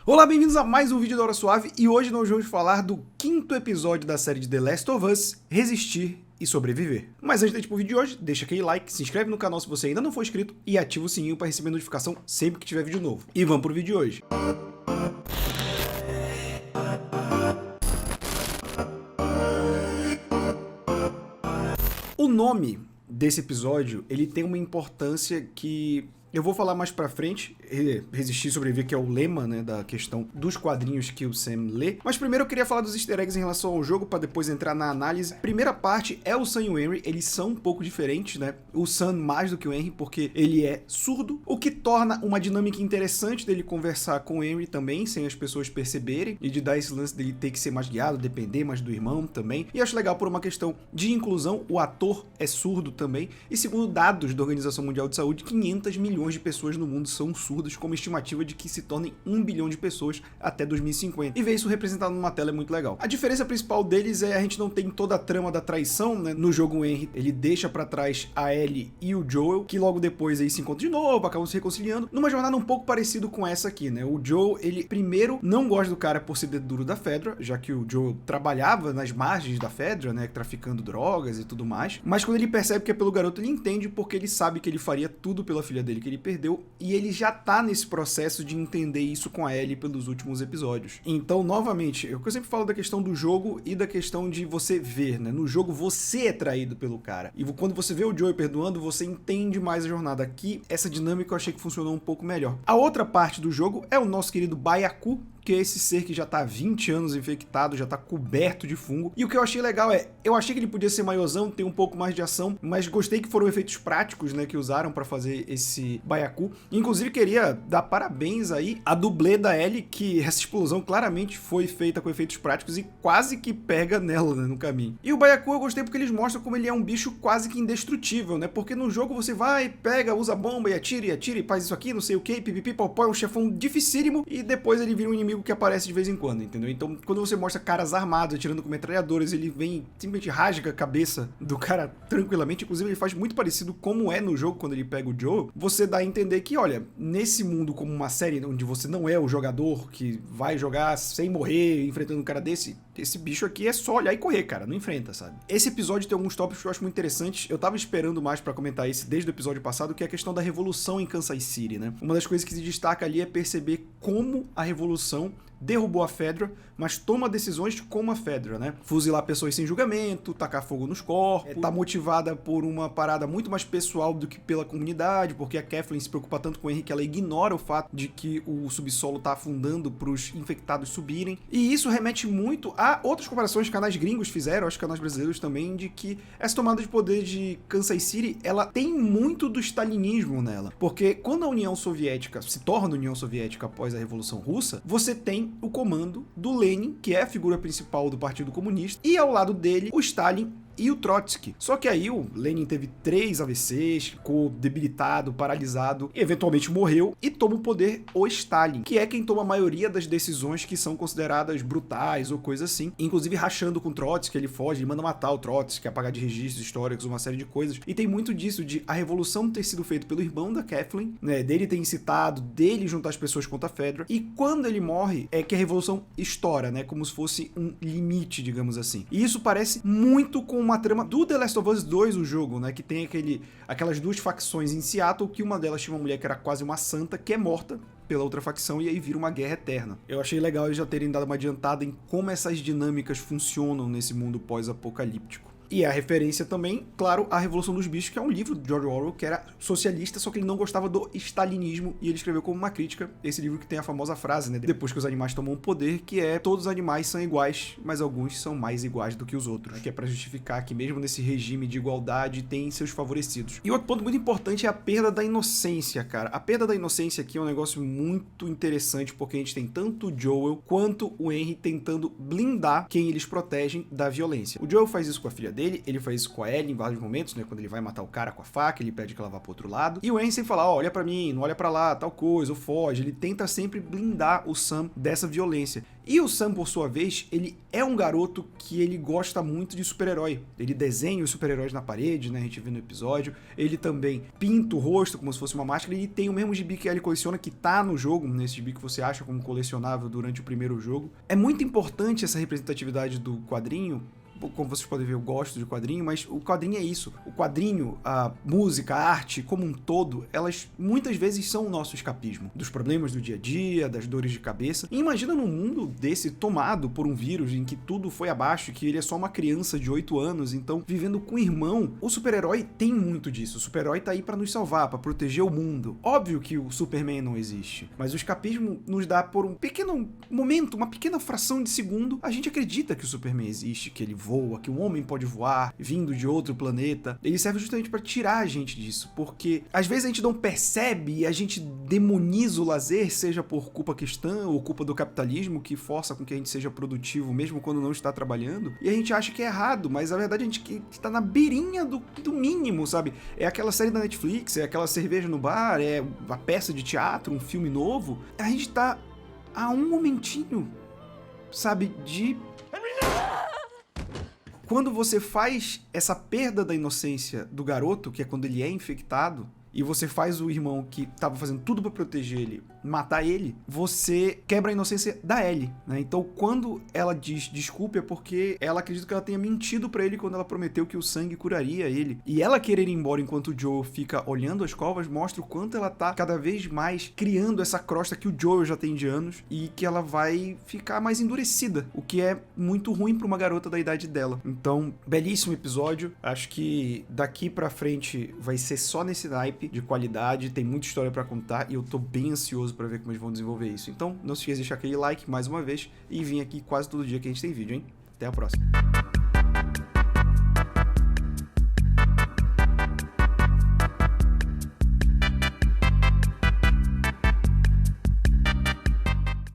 Olá, bem-vindos a mais um vídeo da Hora Suave e hoje nós vamos falar do 5º episódio da série de The Last of Us, Resistir e Sobreviver. Mas antes de ir pro vídeo de hoje, deixa aquele like, se inscreve no canal se você ainda não for inscrito e ativa o sininho para receber notificação sempre que tiver vídeo novo. E vamos pro vídeo de hoje. O nome desse episódio, ele tem uma importância que eu vou falar mais pra frente, Resistir e Sobreviver, que é o lema, né, da questão dos quadrinhos que o Sam lê. Mas primeiro eu queria falar dos easter eggs em relação ao jogo, pra depois entrar na análise. Primeira parte é o Sam e o Henry, eles são um pouco diferentes, né? O Sam mais do que o Henry, porque ele é surdo, o que torna uma dinâmica interessante dele conversar com o Henry também, sem as pessoas perceberem, e de dar esse lance dele ter que ser mais guiado, depender mais do irmão também. E acho legal por uma questão de inclusão, o ator é surdo também, e segundo dados da Organização Mundial de Saúde, 500 milhões de pessoas no mundo são surdas, com uma estimativa de que se tornem 1 bilhão de pessoas até 2050. E ver isso representado numa tela é muito legal. A diferença principal deles é a gente não tem toda a trama da traição, né? No jogo o Henry, ele deixa pra trás a Ellie e o Joel, que logo depois aí se encontram de novo, acabam se reconciliando, numa jornada um pouco parecida com essa aqui, né? O Joel, ele primeiro não gosta do cara por ser dedo duro da Fedra, já que o Joel trabalhava nas margens da Fedra, né? Traficando drogas e tudo mais. Mas quando ele percebe que é pelo garoto, ele entende porque ele sabe que ele faria tudo pela filha dele que ele perdeu, e ele já tá nesse processo de entender isso com a Ellie pelos últimos episódios. Então, novamente, eu sempre falo da questão do jogo e da questão de você ver, né? No jogo você é traído pelo cara, e quando você vê o Joel perdoando, você entende mais a jornada. Aqui, essa dinâmica eu achei que funcionou um pouco melhor. A outra parte do jogo é o nosso querido Byaku, que é esse ser que já tá há 20 anos infectado, já tá coberto de fungo. E o que eu achei legal é, eu achei que ele podia ser maiorzão, ter um pouco mais de ação, mas gostei que foram efeitos práticos, né, que usaram pra fazer esse Byaku. Inclusive, queria dar parabéns aí à dublê da Ellie, que essa explosão claramente foi feita com efeitos práticos e quase que pega nela, né, no caminho. E o Byaku eu gostei porque eles mostram como ele é um bicho quase que indestrutível, né, porque no jogo você vai, pega, usa bomba e atira e faz isso aqui, não sei o que, pipipi, popó, é um chefão dificílimo, e depois ele vira um inimigo que aparece de vez em quando, entendeu? Então, quando você mostra caras armados, atirando com metralhadoras, ele vem, simplesmente rasga a cabeça do cara tranquilamente. Inclusive, ele faz muito parecido como é no jogo, quando ele pega o Joel. Você dá a entender que, olha, nesse mundo como uma série onde você não é o jogador que vai jogar sem morrer, enfrentando um cara desse, esse bicho aqui é só olhar e correr, cara, não enfrenta, sabe? Esse episódio tem alguns tópicos que eu acho muito interessantes. Eu tava esperando mais pra comentar esse desde o episódio passado, que é a questão da revolução em Kansas City, né? Uma das coisas que se destaca ali é perceber como a revolução derrubou a Fedra, mas toma decisões como a Fedra, né? Fuzilar pessoas sem julgamento, tacar fogo nos corpos, tá motivada por uma parada muito mais pessoal do que pela comunidade, porque a Kathleen se preocupa tanto com o Henry que ela ignora o fato de que o subsolo tá afundando pros infectados subirem. E isso remete muito a outras comparações que canais gringos fizeram, acho que canais brasileiros também, de que essa tomada de poder de Kansas City, ela tem muito do stalinismo nela. Porque quando a União Soviética se torna União Soviética após a Revolução Russa, você tem o comando do Lenin, que é a figura principal do Partido Comunista, e ao lado dele o Stalin e o Trotsky. Só que aí o Lenin teve 3 AVCs, ficou debilitado, paralisado, e eventualmente morreu, e toma o poder o Stalin, que é quem toma a maioria das decisões que são consideradas brutais ou coisa assim, inclusive rachando com o Trotsky, ele foge, ele manda matar o Trotsky, apagar de registros históricos, uma série de coisas, e tem muito disso, de a revolução ter sido feita pelo irmão da Kathleen, né, dele ter incitado, dele juntar as pessoas contra a Fedra, e quando ele morre, é que a revolução estoura, né, como se fosse um limite, digamos assim. E isso parece muito com uma trama do The Last of Us 2, o jogo, né, que tem aquelas duas facções em Seattle, que uma delas tinha uma mulher que era quase uma santa, que é morta pela outra facção, e aí vira uma guerra eterna. Eu achei legal eles já terem dado uma adiantada em como essas dinâmicas funcionam nesse mundo pós-apocalíptico. E a referência também, claro, à Revolução dos Bichos, que é um livro de George Orwell, que era socialista, só que ele não gostava do stalinismo, e ele escreveu como uma crítica esse livro que tem a famosa frase, né, depois que os animais tomam o poder, que é: todos os animais são iguais, mas alguns são mais iguais do que os outros, que é pra justificar que mesmo nesse regime de igualdade tem seus favorecidos. E outro ponto muito importante é a perda da inocência, cara. A perda da inocência aqui é um negócio muito interessante, porque a gente tem tanto o Joel quanto o Henry tentando blindar quem eles protegem da violência. O Joel faz isso com a filha dele. Ele faz isso com a Ellie em vários momentos, né? Quando ele vai matar o cara com a faca, ele pede que ela vá pro outro lado. E o Aang sempre fala, ó, olha pra mim, não olha pra lá, tal coisa, ou foge. Ele tenta sempre blindar o Sam dessa violência. E o Sam, por sua vez, ele é um garoto que ele gosta muito de super-herói. Ele desenha os super-heróis na parede, né? A gente vê no episódio. Ele também pinta o rosto como se fosse uma máscara. E tem o mesmo gibi que ele coleciona, que tá no jogo, nesse gibi que você acha como colecionável durante o primeiro jogo. É muito importante essa representatividade do quadrinho. Como vocês podem ver, eu gosto de quadrinho, mas o quadrinho é isso. O quadrinho, a música, a arte, como um todo, elas muitas vezes são o nosso escapismo. Dos problemas do dia a dia, das dores de cabeça. E imagina num mundo desse tomado por um vírus, em que tudo foi abaixo, que ele é só uma criança de 8 anos, então vivendo com o irmão. O super-herói tem muito disso. O super-herói tá aí pra nos salvar, pra proteger o mundo. Óbvio que o Superman não existe, mas o escapismo nos dá por um pequeno momento, uma pequena fração de segundo, a gente acredita que o Superman existe, que ele voa, que um homem pode voar, vindo de outro planeta. Ele serve justamente para tirar a gente disso, porque às vezes a gente não percebe e a gente demoniza o lazer, seja por culpa cristã ou culpa do capitalismo, que força com que a gente seja produtivo mesmo quando não está trabalhando, e a gente acha que é errado, mas na verdade a gente está na beirinha do mínimo, sabe? É aquela série da Netflix, é aquela cerveja no bar, é a peça de teatro, um filme novo. A gente tá a um momentinho, sabe, de... Quando você faz essa perda da inocência do garoto, que é quando ele é infectado, e você faz o irmão que tava fazendo tudo pra proteger ele, matar ele, você quebra a inocência da Ellie, né? Então, quando ela diz desculpe, é porque ela acredita que ela tenha mentido pra ele quando ela prometeu que o sangue curaria ele. E ela querer ir embora enquanto o Joel fica olhando as covas, mostra o quanto ela tá cada vez mais criando essa crosta que o Joel já tem de anos, e que ela vai ficar mais endurecida, o que é muito ruim pra uma garota da idade dela. Então, belíssimo episódio. Acho que daqui pra frente vai ser só nesse naipe de qualidade, tem muita história pra contar e eu tô bem ansioso pra ver como eles vão desenvolver isso. Então, não se esqueça de deixar aquele like mais uma vez e vir aqui quase todo dia que a gente tem vídeo, hein? Até a próxima.